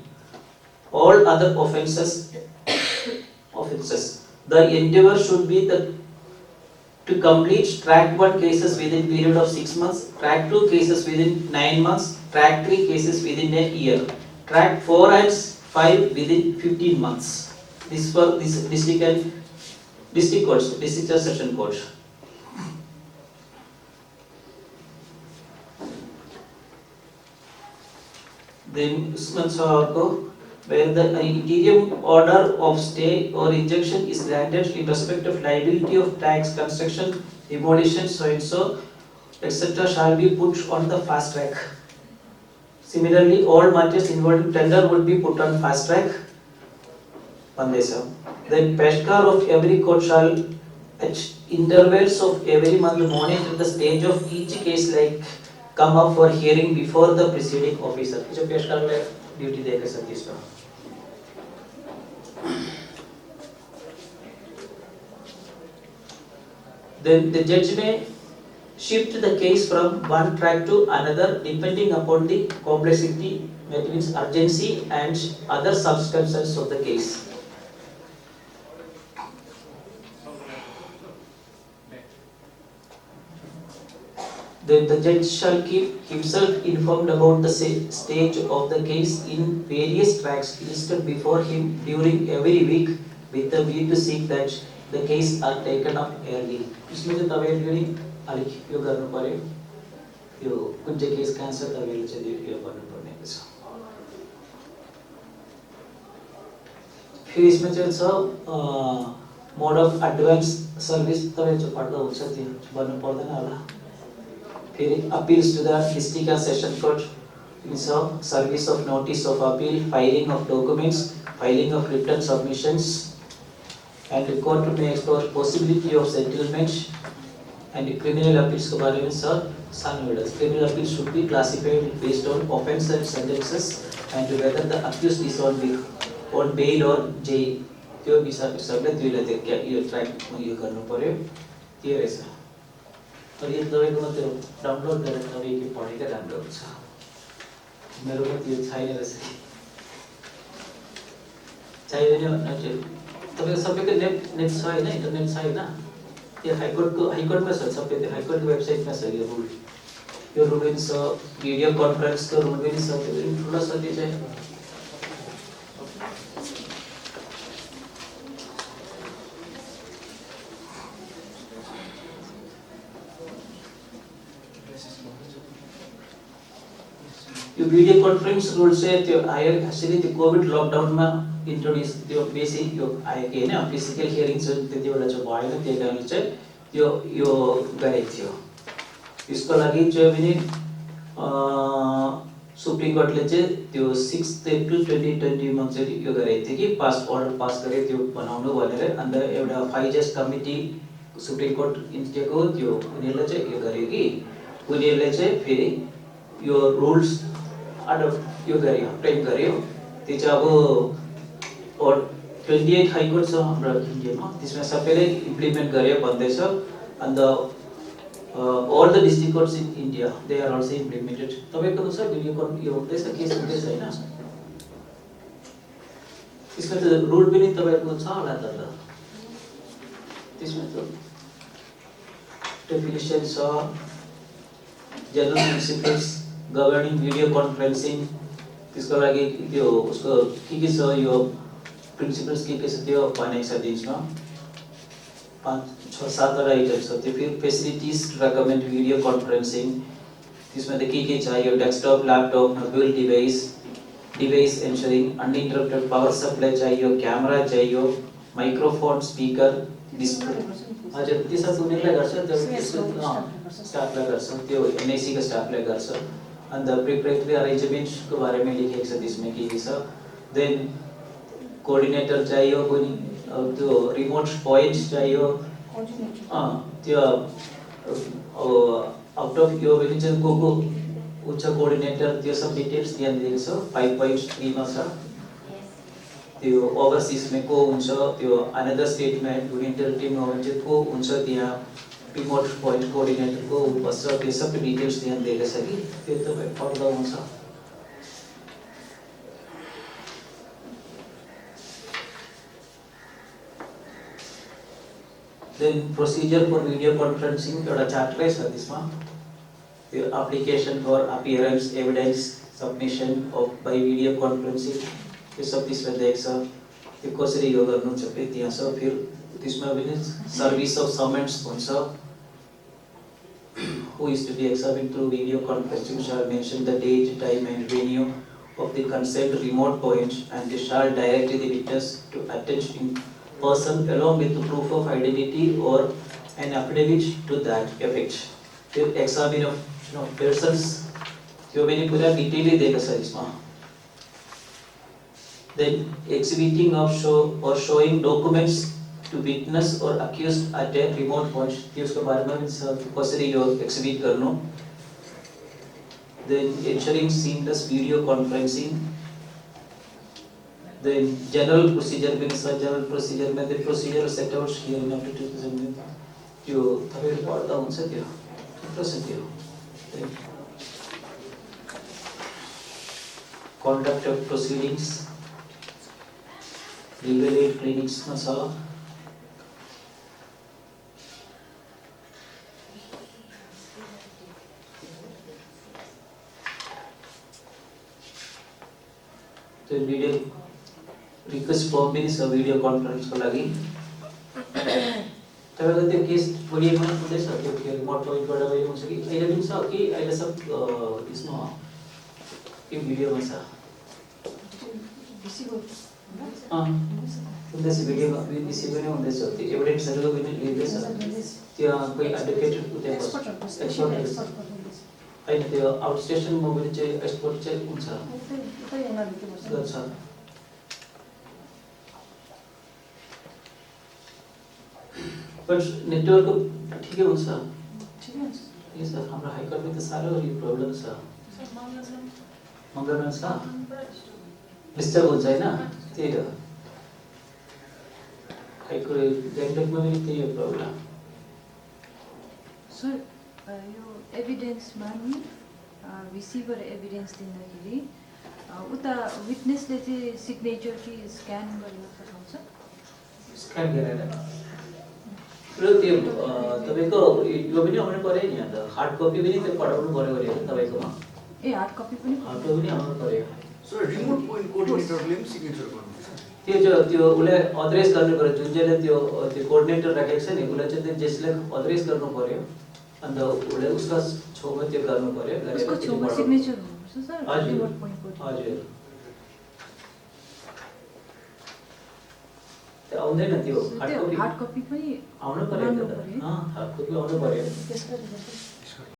All other offences, the endeavour should be to complete track 1 cases within period of 6 months, track 2 cases within 9 months, track 3 cases within a year, track 4 and 5 within 15 months. This for this district courts, district and session courts. Then where the interim order of stay or injunction is granted in respect of liability of tax, construction, demolition, so and so, etc. shall be put on the fast track. Similarly, all matters involving tender would be put on fast track. Then Peshkar of every court shall at intervals of every month monitor the stage of each case like come up for hearing before the preceding officer. जो पेशकार ले duty देकर सब इसका. Then the judge may shift the case from one track to another depending upon the complexity, that means urgency and other circumstances of the case. Then the judge shall keep himself informed about the stage of the case in various tracks listed before him during every week with the view to seek that the case are taken up early. इसमें जो तवेल भी अलिक यो गर्नु पर्यो यो कुन चाहिँ case cancer तवेल चाहिँ यो गर्नु पर्ने छ. फिर इसमें चाहिँ छ मोड अफ एडभान्स सर्भिस तपाईं चाहिँ पढ्दा हुन्छ त्यो भन्नु पर्दैन होला. फिर appeals to the district and session court is a service of notice of appeal, filing of documents, filing of written submissions, and the court may explore possibility of settlement. And criminal appeals के बारे में sir criminal appeals should be classified based on offence and sentences and whether the accused is on bail or jail. त्यो हिसाबले दुईलाई त्यो क्या यो track यो गर्नु पर्यो त्यो रहेछ. तर यो तपाईको त्यो डाउनलोड गरेर तपाईले पढेकै राम्रो हुन्छ. मेरोमा त्यो छैन रहेछ. चाहिदैन भने तपाईको सबैको नेट छ हैन, इन्टरनेट छ हैन. त्यो हाइकोर्टमा छ सबै, त्यो हाइकोर्टको वेबसाइटमा छ यो रुल. यो रुल पनि छ, भिडियो कन्फरेन्सको रुल पनि छ, त्यो पनि ठुलो छ त्यो चाहिँ. यो भिडियो कन्फरेन्स रुल चाहिँ त्यो आयो खासरी त्यो कोभिड लकडाउनमा इन्ट्रोड्युस त्यो बेसी यो आयो कि हैन, फिजिकल हियरिङ चाहिँ त्यति बेला चाहिँ भएन, त्यही कारणले चाहिँ यो गरेको थियो. यसको लागि चाहिँ पनि सुप्रिम कोर्टले चाहिँ त्यो 6 अप्रिल 2020 मा चाहिँ यो गरेको थियो कि अर्डर पास गरे त्यो बनाउनु भनेर अन्त एउटा 5 जज कमिटी सुप्रिम कोर्ट इन्डियाको त्यो उनीहरुले चाहिँ यो गर्यो कि उनीहरुले चाहिँ फेरि यो रुल्स अडप्ट यो गर्यो फ्रेम गर्यो त्यो चाहिँ अब और 28 हाई कोर्ट छ हाम्रो इन्डियामा त्यसमा सबैले इम्प्लिमेन्ट गर्यो भन्दैछ अन्त all the district courts in India they are also implemented तपाईको छ भिडियो कल यो हुँदैछ केस हुँदैछ हैन त्यसमा त रुल पनि तपाईको छ होला त त्यसमा त डेफिनिसन छ general principles governing video conferencing त्यसको लागि त्यो उसको के छ यो प्रिन्सिपल्स के छ त्यो भनेको छ त्यसमा 5-6-7 आइटम छ त्यो फेरि facilities to recommend video conferencing त्यसमा त के चाहियो desktop laptop mobile device ensuring uninterrupted power supply चाहियो क्यामेरा चाहियो माइक्रोफोन स्पिकर डिस्प्ले हजुर त्यसमा उनीहरुले गर्छ त्यो स्टाफले गर्छ त्यो एनआईसी को स्टाफले गर्छ अन्त प्रिपरेटरी अरेन्जमेन्ट को बारेमा लेखेको छ त्यसमा के छ देन कोअर्डिनेटर चाहियो कुनै त्यो रिमोट पोइन्ट चाहियो त्यो आउट अफ यो पनि चाहिँ को उच्च कोअर्डिनेटर त्यो सब डिटेल्स त्यहाँ दिएको छ 5.3 मा छ त्यो ओभरसीजमा को हुन्छ त्यो अनदर स्टेटमा युनिटर टिममा हुन्छ को हुन्छ त्यहाँ रिमोट पोइन्ट कोअर्डिनेटर को बस्छ त्यो सब डिटेल्स त्यहाँ दिएको छ कि त्यो तपाईँ पढ्दा हुन्छ then procedure for video conferencing एउटा चार्टरै छ त्यसमा त्यो application for appearance evidence submission of by video conferencing त्यो सब त्यसमा दिएको छ त्यो कसरी यो गर्नु सबै त्यहाँ छ फेरि त्यसमा पनि सर्भिस अफ समन्स हुन्छ who is to be examined through video conferencing shall mention the date time and venue of the concerned remote point and they shall direct the witness to attend in person along with the proof of identity or an affidavit to that effect. The examine of persons त्यो पनि पुरा detailed दिएको छ यसमा then exhibiting of show or showing documents to witness or accused at a remote point त्यसको बारेमा पनि छ कसरी यो एक्जिबिट गर्नु then ensuring seamless video conferencing the general procedure means general procedure में the procedure set out here in up to 2000 त्यो तपाईहरु पढ्दा हुन्छ त्यो प्रश्न त्यो conduct of proceedings legal aid clinics मा छ त्यो भिडियो रिक्वेस्ट फर्म पनि छ भिडियो कन्फरेन्सको लागि तपाईको त्यो केस भोलिमा हुँदैछ त्यो रिमोट पोइन्टबाट पनि हुन्छ कि अहिले पनि छ कि अहिले सब यसमा के भिडियोमा छ हुँदैछ भिडियोमा विसी पनि हुँदैछ त्यो एभिडेन्सहरु पनि लिँदैछ त्यो कोही एडभोकेट उतै एक्सपर्ट हैन त्यो आउटस्टेसन मोबाइल चाहिँ एक्सपोर्ट चाहिँ हुन्छ गर्छ बट नेटवर्क ठिकै हुन्छ ठिकै छ हाम्रो हाई कोर्टमा त साह्रो प्रब्लम छ मङ्गलमा छ डिस्टर्ब हुन्छ हैन त्यही हो हाई कोर्ट ग्याङ्टकमा पनि त्यही हो प्रब्लम सर यो एभिडेन्समा नि रिसिभर एभिडेन्स दिँदाखेरि उता विटनेसले चाहिँ सिग्नेचर कि स्क्यान गर्न पठाउँछ स्क्यान गरेर र त्यो तपाईको यो पनि आउनु पर्यो नि अन्त हार्ड कपी पनि त्यो पठाउनु पर्यो गरे तपाईकोमा ए हार्ड कपी पनि आउनु पर्यो सर रिमोट पोइन्ट कोअर्डिनेटरले पनि सिग्नेचर गर्नुपर्छ त्यो उसले अथराइज गर्नु पर्यो जुन चाहिँले त्यो कोअर्डिनेटर राखेको छ नि उसले चाहिँ जसले अथराइज गर्नु पर्यो अन्त उसले उसका छेउमा त्यो गर्नु पर्यो उसको छेउमा सिग्नेचर हुनुपर्छ सर रिमोट पोइन्ट हजुर त्यो आउँदैन त्यो हार्ड कपी पनि आउनु पर्यो हार्ड कपी आउनु पर्यो त्यसरी